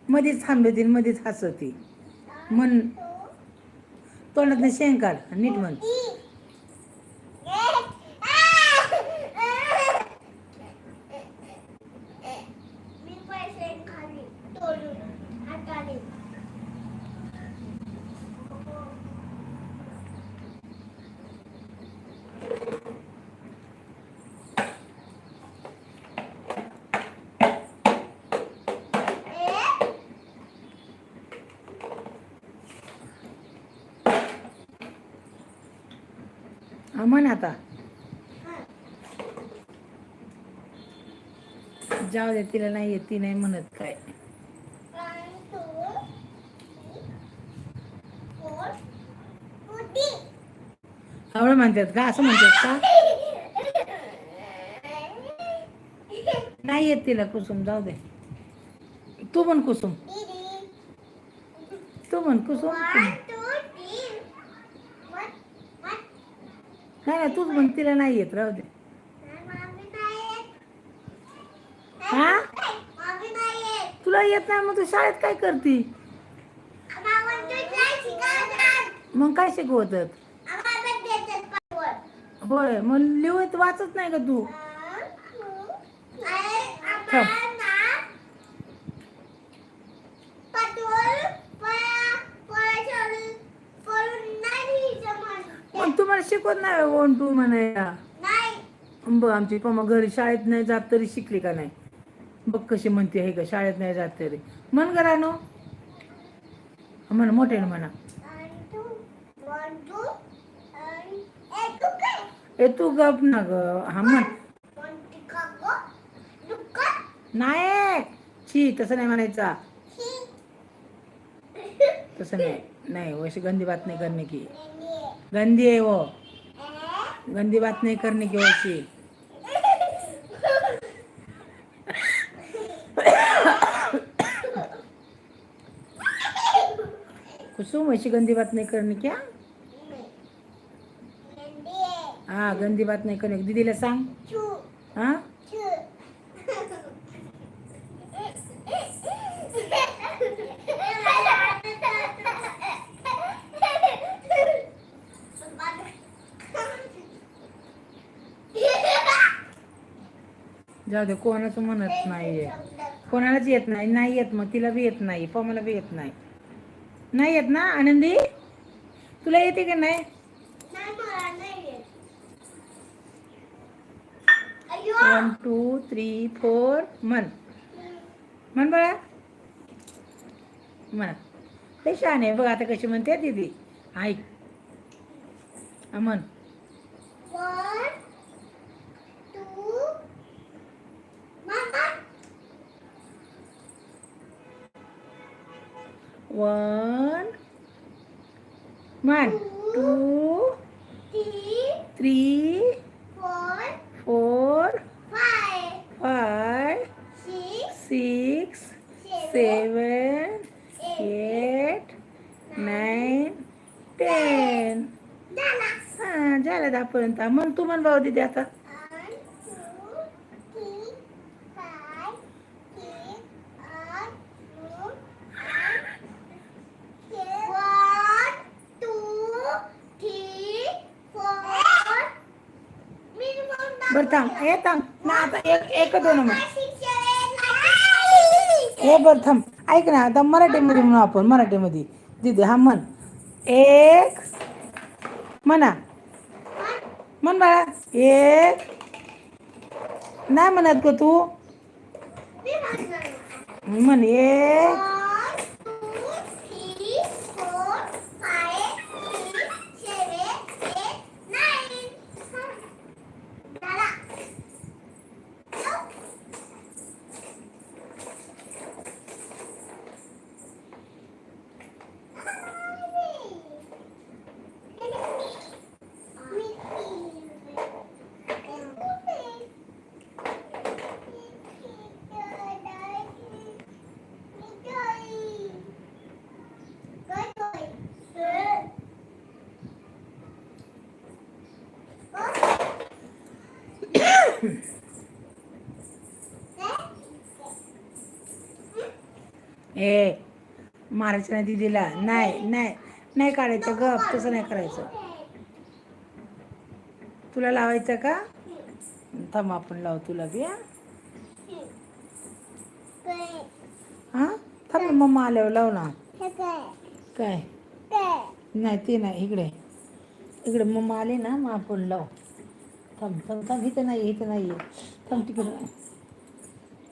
मध्येच थांबते मध्येच हसती म्हण तोंडात शेंग काढ नीट म्हण हा म्हण आता जाऊ दे तिला नाही येत ती नाही म्हणत काय आवड म्हणतात का असं म्हणतात का नाही येत तिला कुसुम जाऊ दे तू म्हण कुसुम तू म्हण कुसुम नाही नाही तूच म्हण तिला नाही येत राहू दे हा तुला येत नाही मग तू शाळेत काय करती मग काय शिकवतात होय मग लिहत वाचत नाही का तू मग तुम्हाला शिकवत नाही 1 2 म्हणायला बघ आमची पम्मा घरी शाळेत नाही जात तरी शिकली का नाही बघ कशी म्हणते हे का शाळेत नाही जात तरी म्हण करा नो म्हण मोठे म्हणा ए तू गप ना ग हा म्हण नाही छी तसं नाही म्हणायचा तसं नाही नहीं वैसे गंदी बात नहीं करने की गंदी है वो गंदी बात नहीं करने की वैसी कुसुम वैसी गंदी बात नहीं करने क्या हाँ गंदी बात नहीं करने दीदीला सांग हाँ जाऊ दे कोणाचं म्हणत नाहीये कोणालाच येत नाही नाही येत मग तिला बी येत नाही पम्माला बी येत नाही नाही येत ना आनंदी तुला येते का नाही 1 2 3 4 म्हण म्हण बाळा म्हणा ते छान आहे बघ आता कशी म्हणते दीदी ऐक म्हण 1 म्हण 2 3 4 5 6 7 8 9 10 हां झालं 10 पर्यंत म्हण तू म्हण भाऊ दीदी आता बरं थांब हे थांब ना आता एक दोन हे बरं थांब ऐक ना आता मराठीमध्ये म्हणू आपण मराठीमध्ये दीदी हा म्हण एक म्हणा. म्हण बाळा. एक. नाही म्हणत ग तू. म्हण एक. ए मारायचं नाही दीदीला. नाही नाही नाही काढायचं गप. तसं नाही करायचं. तुला लावायचं का? थांब आपण लावू तुला बी. हां थांब मम्मा आल्यावर लाव ना. काय नाही ते नाही. इकडे इकडे मम्मा आले ना मग आपण लाव. थांब थांब थांब. इथं नाही इथं नाही थांब तिकडे.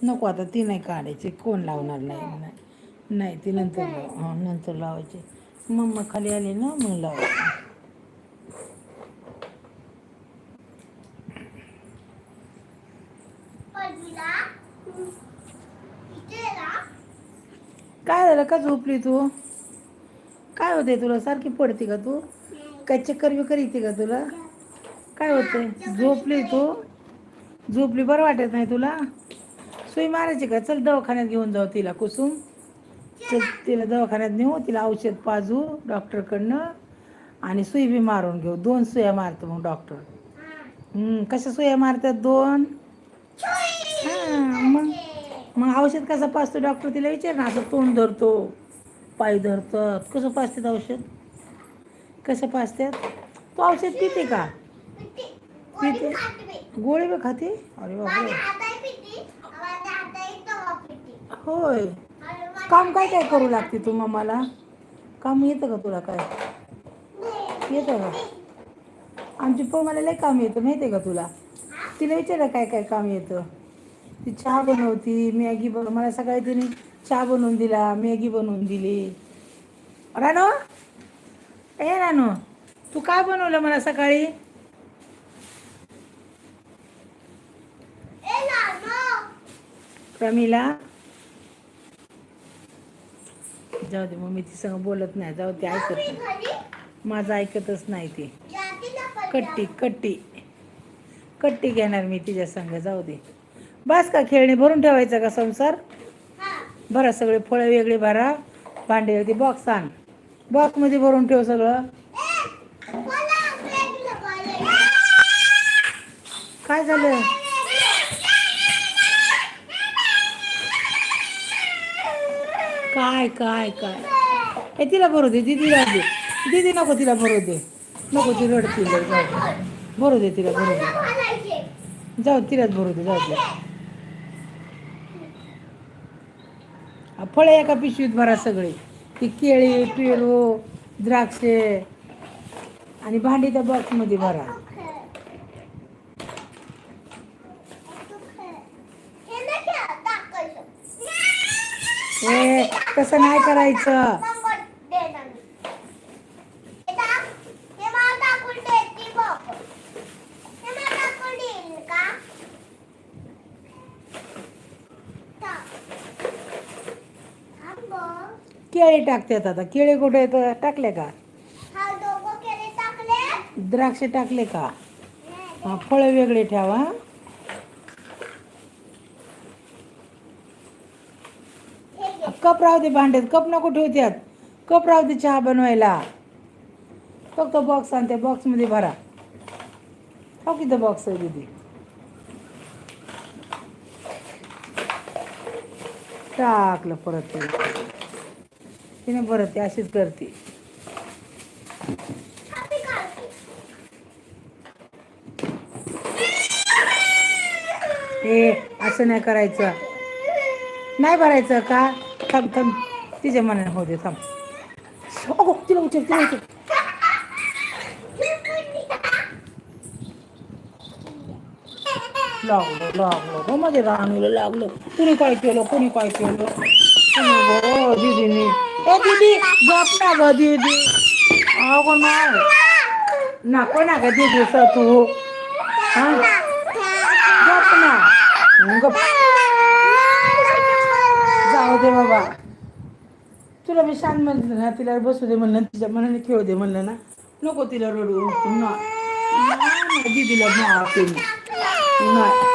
नको आता ती नाही काढायची. कोण लावणार नाही. नाही ती नंतर लाव. हां नंतर लावायची. मम्मा खाली आली ना मग लावायची. काय झालं का झोपली तू? काय होते तुला? सारखी पडते का तू? काय चक्कर बिक्कर येते का तुला? काय होते? झोपली तू? झोपली बरं वाटत नाही तुला? सुई मारायची का? चल दवाखान्यात घेऊन जाऊ तिला. कुसुम चल तिला दवाखान्यात नेऊ. तिला औषध पाजू डॉक्टरकडनं. आणि सुई बी मारून घेऊ. 2 सुया मारतो मग डॉक्टर. कशा सुया मारतात 2? हां मग औषध कसं पाजतो डॉक्टर तिला विचार ना. असं तोंड धरतो, पाय धरतात. कसं पाजतात औषध? कसं पाजतात? तू औषध पिते का? पिते. गोळी बी खाते? अरे बापरे. होय. काम काय काय करू लागते तू मम्माला? काम येतं का तुला काय? येतं का? आमची मला लय काम येतं माहिती आहे का तुला? तिला विचारा काय काय काम येतं. ती चहा बनवती, मॅगी मला सकाळी तिने चहा बनवून दिला, मॅगी बनवून दिली. रानू ए रानू तू काय बनवलं मला सकाळी? प्रमिला जाऊ दे. मग मी ती संग बोलत नाही. जाऊ दे. ऐकत नाही. माझं ऐकतच नाही ती. कट्टी कट्टी कट्टी घेणार मी तिच्या संग. जाऊ दे. बस का खेळणी भरून ठेवायचा का संसार? भरा सगळे फळं वेगळे भरा. भांडे ते बॉक्स आण. बॉक्समध्ये भरून ठेव सगळं. काय झालं? काय काय काय हे तिला भरू दे. दीदीला दे. दीदी नको तिला भरू दे. नको ती रडती. भरू दे तिला. भरू दे. जाऊ तिलाच भरू दे. जाऊ दे. फळे एका पिशवीत भरा सगळे. ती केळी, पेरू, द्राक्षे आणि भांडी त्या बॉक्समध्ये भरा. हे तसं नाही करायचं. केळी टाकतात आता. केळी कुठे येतं? टाकले का? द्राक्ष टाकले का? हा फळं वेगळे ठेवा. कप राहू दे भांड्यात. कप नको ठेवत्यात. कप राहू दे चहा बनवायला. फक्त बॉक्स आण. त्या बॉक्समध्ये भरा. हो किती बॉक्स आहे दीदी? टाकलं परत. तिने परत ती अशीच करते. हे असं नाही करायचं. नाही भरायचं का? थांब थांब. तिच्या मनाने होऊ दे. थांब. अगो तिला उचल तिला उचल. लागलं लागलं हो माझ्या राणीला लागलं. कुणी काय केलं कुणी काय केलं हो दीदीने. ए दीदी गप ना ग दीदी. अगो नाही नको ना ग दीदी तू. हा गप ना गप. जाऊ दे बाबा. तुला मी शांत म्हणलं ना तिला बसू दे म्हणलं तिच्या मनाने खेळू दे म्हणलं ना. नको तिला रडू. दीदीला नाही